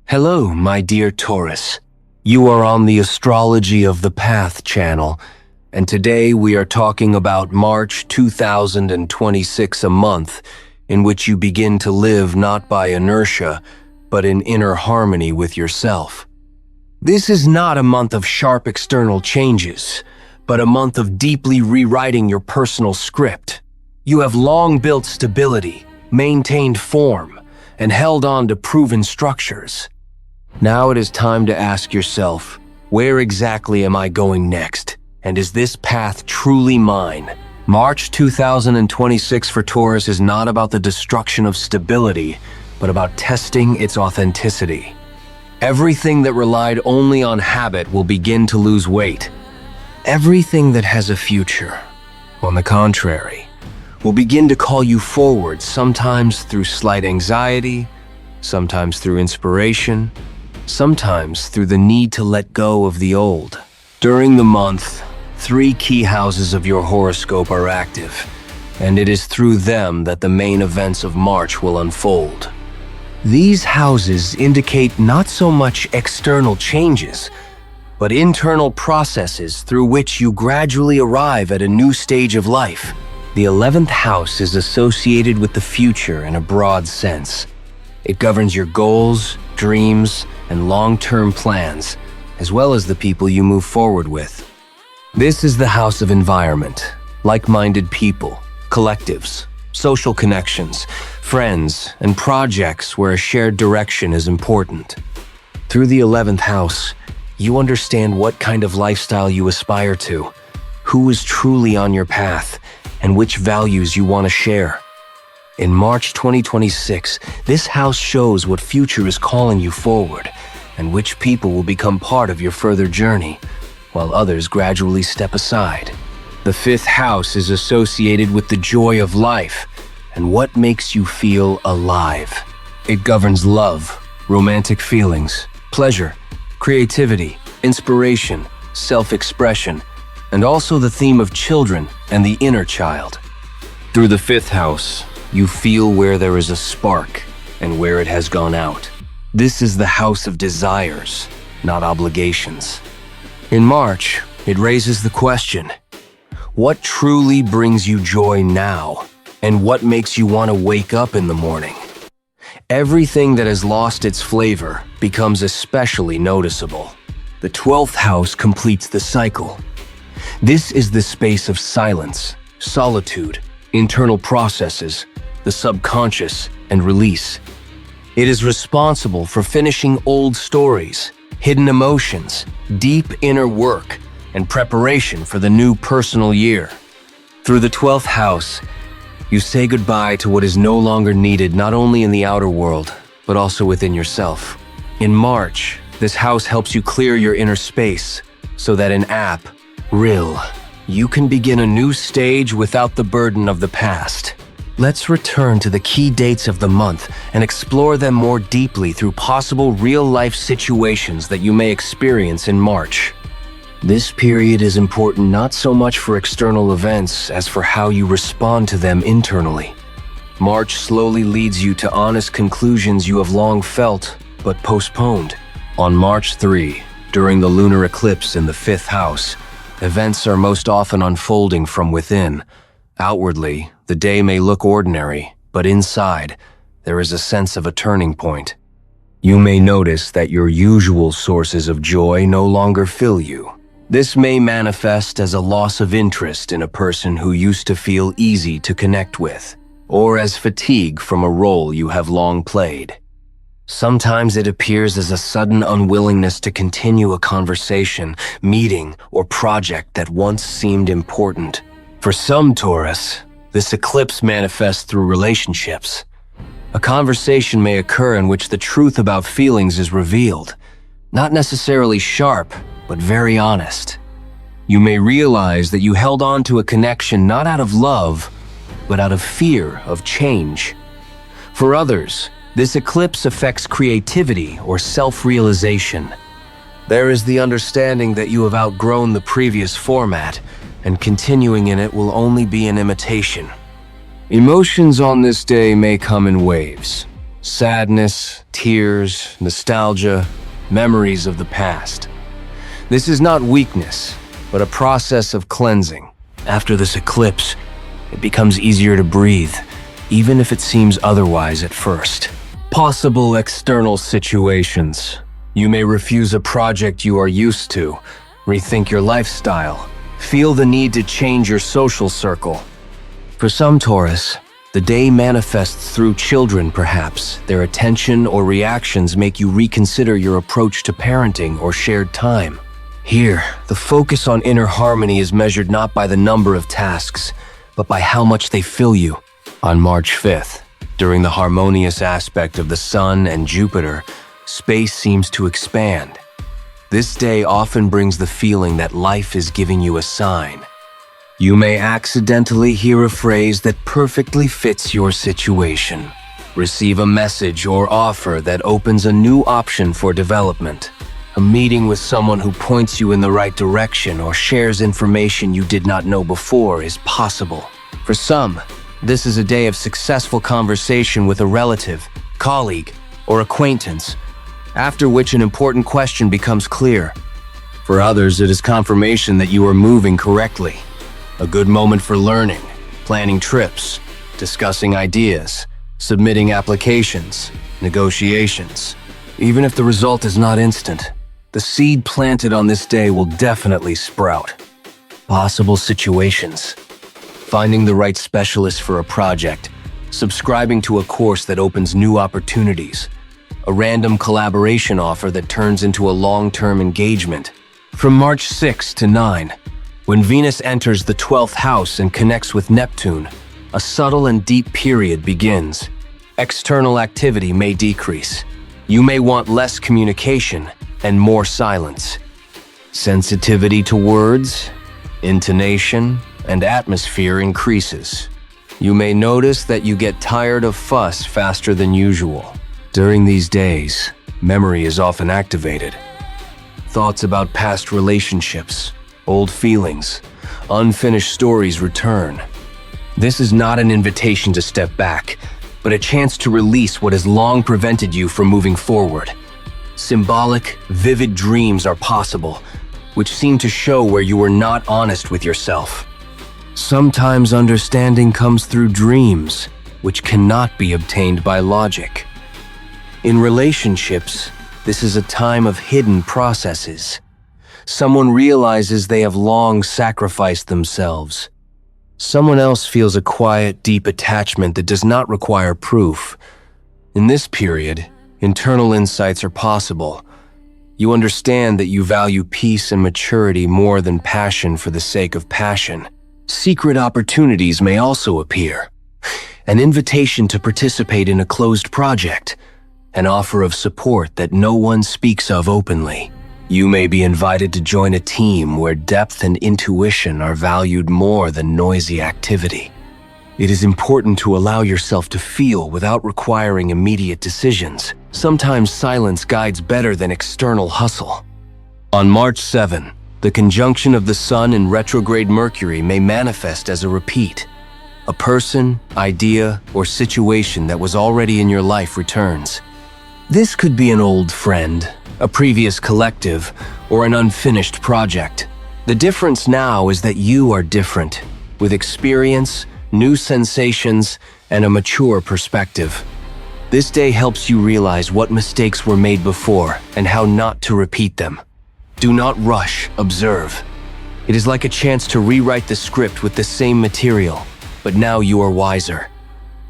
Hello, my dear Taurus. You are on the Astrology of the Path channel, and today we are talking about March 2026, a month in which you begin to live not by inertia, but in inner harmony with yourself. This is not a month of sharp external changes, but a month of deeply rewriting your personal script. You have long built stability, maintained form, and held on to proven structures. Now it is time to ask yourself, where exactly am I going next? And is this path truly mine? March 2026 for Taurus is not about the destruction of stability, but about testing its authenticity. Everything that relied only on habit will begin to lose weight. Everything that has a future, on the contrary, will begin to call you forward, sometimes through slight anxiety, sometimes through inspiration, sometimes through the need to let go of the old. During the month, 3 key houses of your horoscope are active, and it is through them that the main events of March will unfold. These houses indicate not so much external changes, but internal processes through which you gradually arrive at a new stage of life. The 11th house is associated with the future in a broad sense. It governs your goals, dreams, and long-term plans, as well as the people you move forward with. This is the house of environment, like-minded people, collectives, social connections, friends, and projects where a shared direction is important. Through the 11th house, you understand what kind of lifestyle you aspire to, who is truly on your path, and which values you want to share. In March 2026, this house shows what future is calling you forward, and which people will become part of your further journey, while others gradually step aside. The 5th house is associated with the joy of life and what makes you feel alive. It governs love, romantic feelings, pleasure, creativity, inspiration, self-expression, and also the theme of children and the inner child. Through the 5th house, you feel where there is a spark and where it has gone out. This is the house of desires, not obligations. In March, it raises the question, what truly brings you joy now, and what makes you want to wake up in the morning? Everything that has lost its flavor becomes especially noticeable. The 12th house completes the cycle. This is the space of silence, solitude, internal processes, the subconscious, and release. It is responsible for finishing old stories, hidden emotions, deep inner work, and preparation for the new personal year. Through the 12th house, you say goodbye to what is no longer needed not only in the outer world, but also within yourself. In March, this house helps you clear your inner space so that in April, you can begin a new stage without the burden of the past. Let's return to the key dates of the month and explore them more deeply through possible real-life situations that you may experience in March. This period is important not so much for external events as for how you respond to them internally. March slowly leads you to honest conclusions you have long felt but postponed. On March 3, during the lunar eclipse in the 5th house, events are most often unfolding from within. Outwardly, the day may look ordinary, but inside, there is a sense of a turning point. You may notice that your usual sources of joy no longer fill you. This may manifest as a loss of interest in a person who used to feel easy to connect with, or as fatigue from a role you have long played. Sometimes it appears as a sudden unwillingness to continue a conversation, meeting, or project that once seemed important. For some Taurus, this eclipse manifests through relationships. A conversation may occur in which the truth about feelings is revealed, not necessarily sharp, but very honest. You may realize that you held on to a connection not out of love, but out of fear of change. For others, this eclipse affects creativity or self-realization. There is the understanding that you have outgrown the previous format, and continuing in it will only be an imitation. Emotions on this day may come in waves. Sadness, tears, nostalgia, memories of the past. This is not weakness, but a process of cleansing. After this eclipse, it becomes easier to breathe, even if it seems otherwise at first. Possible external situations. You may refuse a project you are used to, rethink your lifestyle, feel the need to change your social circle. For some Taurus, the day manifests through children perhaps. Their attention or reactions make you reconsider your approach to parenting or shared time. Here, the focus on inner harmony is measured not by the number of tasks, but by how much they fill you. On March 5th, during the harmonious aspect of the Sun and Jupiter, space seems to expand. This day often brings the feeling that life is giving you a sign. You may accidentally hear a phrase that perfectly fits your situation. Receive a message or offer that opens a new option for development. A meeting with someone who points you in the right direction or shares information you did not know before is possible. For some, this is a day of successful conversation with a relative, colleague, or acquaintance, after which an important question becomes clear. For others, it is confirmation that you are moving correctly. A good moment for learning, planning trips, discussing ideas, submitting applications, negotiations. Even if the result is not instant, the seed planted on this day will definitely sprout. Possible situations. Finding the right specialist for a project, subscribing to a course that opens new opportunities, a random collaboration offer that turns into a long-term engagement. From March 6 to 9, when Venus enters the 12th house and connects with Neptune, a subtle and deep period begins. External activity may decrease. You may want less communication and more silence. Sensitivity to words, intonation, and atmosphere increases. You may notice that you get tired of fuss faster than usual. During these days, memory is often activated. Thoughts about past relationships, old feelings, unfinished stories return. This is not an invitation to step back, but a chance to release what has long prevented you from moving forward. Symbolic, vivid dreams are possible, which seem to show where you were not honest with yourself. Sometimes understanding comes through dreams, which cannot be obtained by logic. In relationships, this is a time of hidden processes. Someone realizes they have long sacrificed themselves. Someone else feels a quiet, deep attachment that does not require proof. In this period, internal insights are possible. You understand that you value peace and maturity more than passion for the sake of passion. Secret opportunities may also appear. An invitation to participate in a closed project, an offer of support that no one speaks of openly. You may be invited to join a team where depth and intuition are valued more than noisy activity. It is important to allow yourself to feel without requiring immediate decisions. Sometimes silence guides better than external hustle. On March 7, the conjunction of the Sun and retrograde Mercury may manifest as a repeat. A person, idea, or situation that was already in your life returns. This could be an old friend, a previous collective, or an unfinished project. The difference now is that you are different, with experience, new sensations, and a mature perspective. This day helps you realize what mistakes were made before and how not to repeat them. Do not rush, observe. It is like a chance to rewrite the script with the same material, but now you are wiser.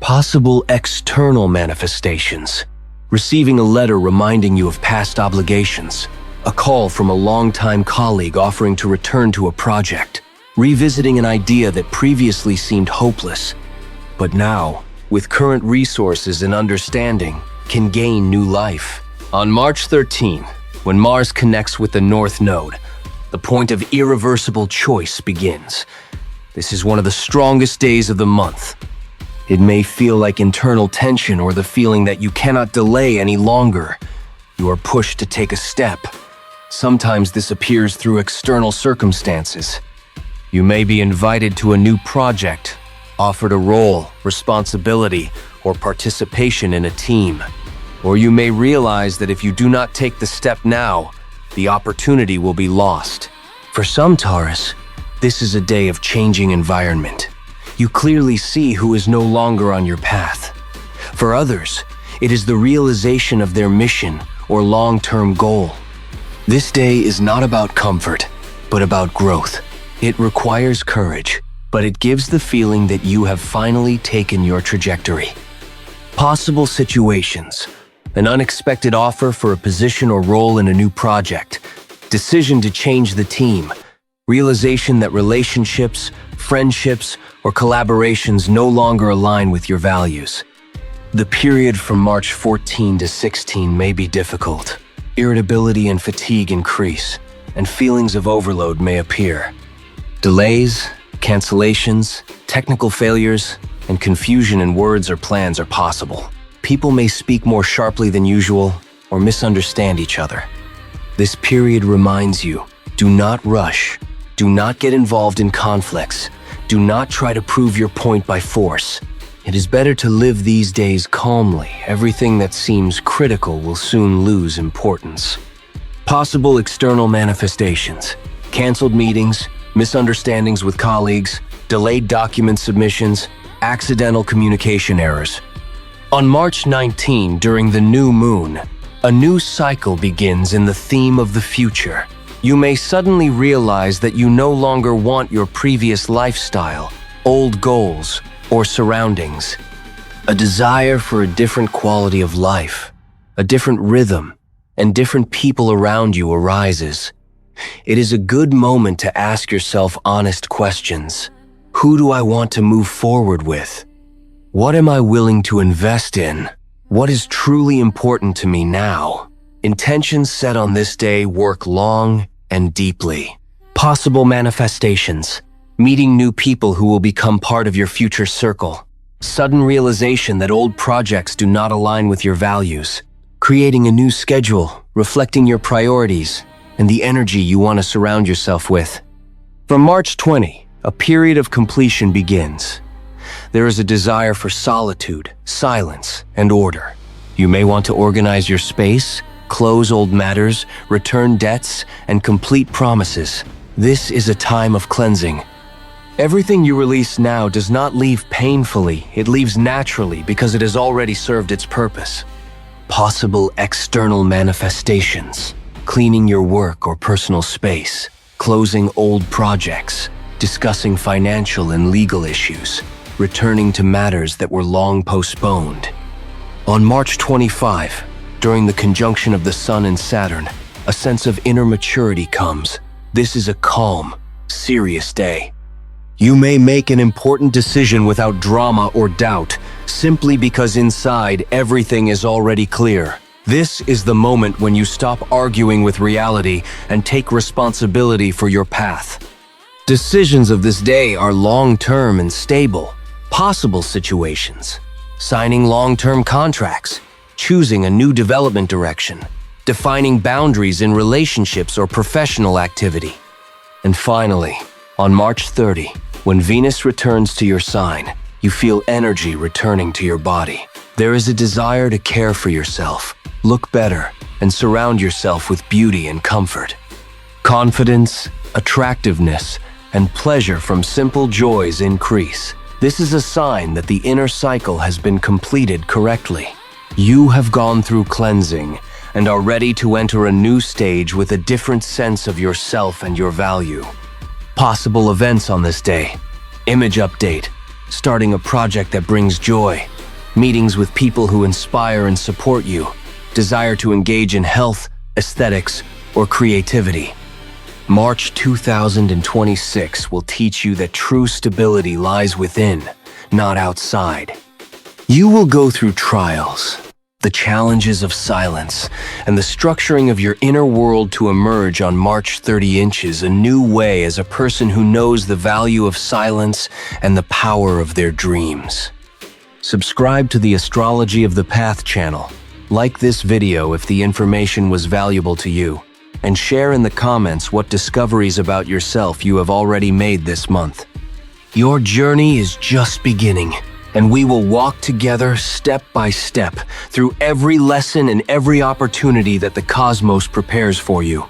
Possible external manifestations. Receiving a letter reminding you of past obligations. A call from a longtime colleague offering to return to a project. Revisiting an idea that previously seemed hopeless, but now, with current resources and understanding, can gain new life. On March 13, when Mars connects with the North Node, the point of irreversible choice begins. This is one of the strongest days of the month. It may feel like internal tension or the feeling that you cannot delay any longer. You are pushed to take a step. Sometimes this appears through external circumstances. You may be invited to a new project, offered a role, responsibility, or participation in a team. Or you may realize that if you do not take the step now, the opportunity will be lost. For some Taurus, this is a day of changing environment. You clearly see who is no longer on your path. For others, it is the realization of their mission or long-term goal. This day is not about comfort, but about growth. It requires courage, but it gives the feeling that you have finally taken your trajectory. Possible situations: an unexpected offer for a position or role in a new project, decision to change the team, realization that relationships, friendships, or collaborations no longer align with your values. The period from March 14 to 16 may be difficult. Irritability and fatigue increase, and feelings of overload may appear. Delays, cancellations, technical failures, and confusion in words or plans are possible. People may speak more sharply than usual or misunderstand each other. This period reminds you, do not rush, do not get involved in conflicts, do not try to prove your point by force. It is better to live these days calmly. Everything that seems critical will soon lose importance. Possible external manifestations: canceled meetings, misunderstandings with colleagues, delayed document submissions, accidental communication errors. On March 19, during the new moon, a new cycle begins in the theme of the future. You may suddenly realize that you no longer want your previous lifestyle, old goals, or surroundings. A desire for a different quality of life, a different rhythm, and different people around you arises. It is a good moment to ask yourself honest questions. Who do I want to move forward with? What am I willing to invest in? What is truly important to me now? Intentions set on this day work long and deeply. Possible manifestations: meeting new people who will become part of your future circle. Sudden realization that old projects do not align with your values. Creating a new schedule, reflecting your priorities, and the energy you want to surround yourself with. From March 20, a period of completion begins. There is a desire for solitude, silence, and order. You may want to organize your space, close old matters, return debts, and complete promises. This is a time of cleansing. Everything you release now does not leave painfully, it leaves naturally because it has already served its purpose. Possible external manifestations: cleaning your work or personal space, closing old projects, discussing financial and legal issues, returning to matters that were long postponed. On March 25, during the conjunction of the Sun and Saturn, a sense of inner maturity comes. This is a calm, serious day. You may make an important decision without drama or doubt, simply because inside everything is already clear. This is the moment when you stop arguing with reality and take responsibility for your path. Decisions of this day are long-term and stable. Possible situations: signing long-term contracts, choosing a new development direction, defining boundaries in relationships or professional activity. And finally, on March 30, when Venus returns to your sign, you feel energy returning to your body. There is a desire to care for yourself, look better, and surround yourself with beauty and comfort. Confidence, attractiveness, and pleasure from simple joys increase. This is a sign that the inner cycle has been completed correctly. You have gone through cleansing and are ready to enter a new stage with a different sense of yourself and your value. Possible events on this day: image update, starting a project that brings joy, meetings with people who inspire and support you, desire to engage in health, aesthetics, or creativity. March 2026 will teach you that true stability lies within, not outside. You will go through trials, the challenges of silence, and the structuring of your inner world to emerge on March 30 inches a new way as a person who knows the value of silence and the power of their dreams. Subscribe to the Astrology of the Path channel. Like this video if the information was valuable to you, and share in the comments what discoveries about yourself you have already made this month. Your journey is just beginning. and we will walk together step by step through every lesson and every opportunity that the cosmos prepares for you.